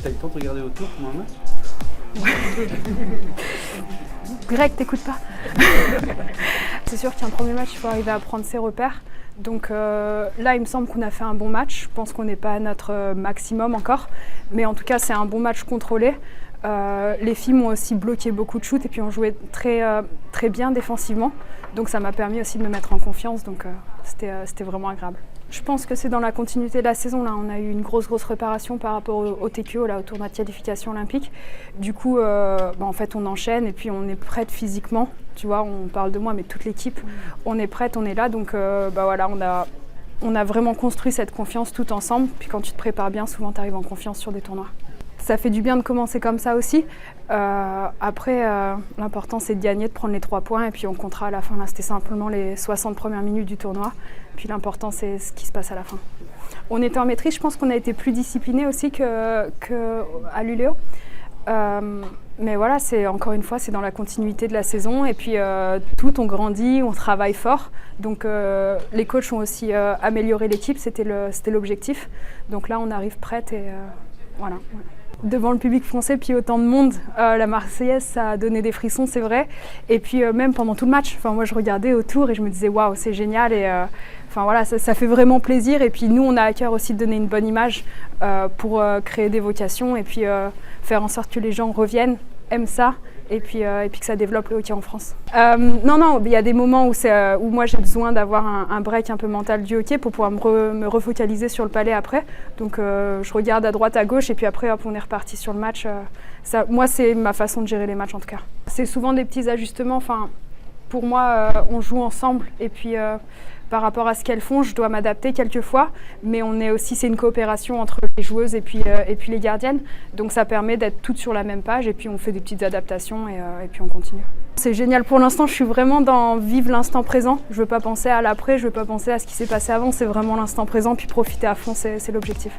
T'as eu le temps de regarder autour pendant le match? Greg, t'écoutes pas. C'est sûr qu'un premier match, il faut arriver à prendre ses repères. Donc là, il me semble qu'on a fait un bon match. Je pense qu'on n'est pas à notre maximum encore. Mais en tout cas, c'est un bon match contrôlé. Les filles m'ont aussi bloqué beaucoup de shoots et puis ont joué très bien défensivement. Donc ça m'a permis aussi de me mettre en confiance. Donc c'était vraiment agréable. Je pense que c'est dans la continuité de la saison. Là, on a eu une grosse réparation par rapport au TQO, là, au tournoi de qualification olympique. Du coup, en fait, on enchaîne et puis on est prête physiquement. Tu vois, on parle de moi, mais toute l'équipe, on est prête, on est là. Donc voilà, on a vraiment construit cette confiance tout ensemble. Puis quand tu te prépares bien, souvent tu arrives en confiance sur des tournois. Ça fait du bien de commencer comme ça aussi. Après, l'important c'est de gagner, de prendre les 3 points et puis on comptera à la fin. Là, c'était simplement les 60 premières minutes du tournoi. Puis l'important c'est ce qui se passe à la fin. On était en maîtrise, je pense qu'on a été plus disciplinés aussi qu'à l'ULEO. Mais voilà, encore une fois, c'est dans la continuité de la saison. Et puis on grandit, on travaille fort. Donc les coachs ont aussi amélioré l'équipe, c'était l'objectif. Donc là, on arrive prête et voilà. Devant le public français, puis autant de monde, la Marseillaise, ça a donné des frissons, c'est vrai. Et puis même pendant tout le match, moi je regardais autour et je me disais waouh, c'est génial. Et voilà, ça fait vraiment plaisir. Et puis nous, on a à cœur aussi de donner une bonne image pour créer des vocations et puis faire en sorte que les gens reviennent, aiment ça. Et puis que ça développe le hockey en France. Non, il y a des moments où moi j'ai besoin d'avoir un break un peu mental du hockey pour pouvoir me refocaliser sur le palais après. Donc je regarde à droite, à gauche et puis après hop, on est reparti sur le match. Moi c'est ma façon de gérer les matchs en tout cas. C'est souvent des petits ajustements. Pour moi, on joue ensemble et puis par rapport à ce qu'elles font, je dois m'adapter quelquefois, mais c'est une coopération entre les joueuses et puis les gardiennes, donc ça permet d'être toutes sur la même page et puis on fait des petites adaptations et puis on continue. C'est génial pour l'instant, je suis vraiment dans vivre l'instant présent, je veux pas penser à l'après, je veux pas penser à ce qui s'est passé avant, c'est vraiment l'instant présent puis profiter à fond, c'est l'objectif.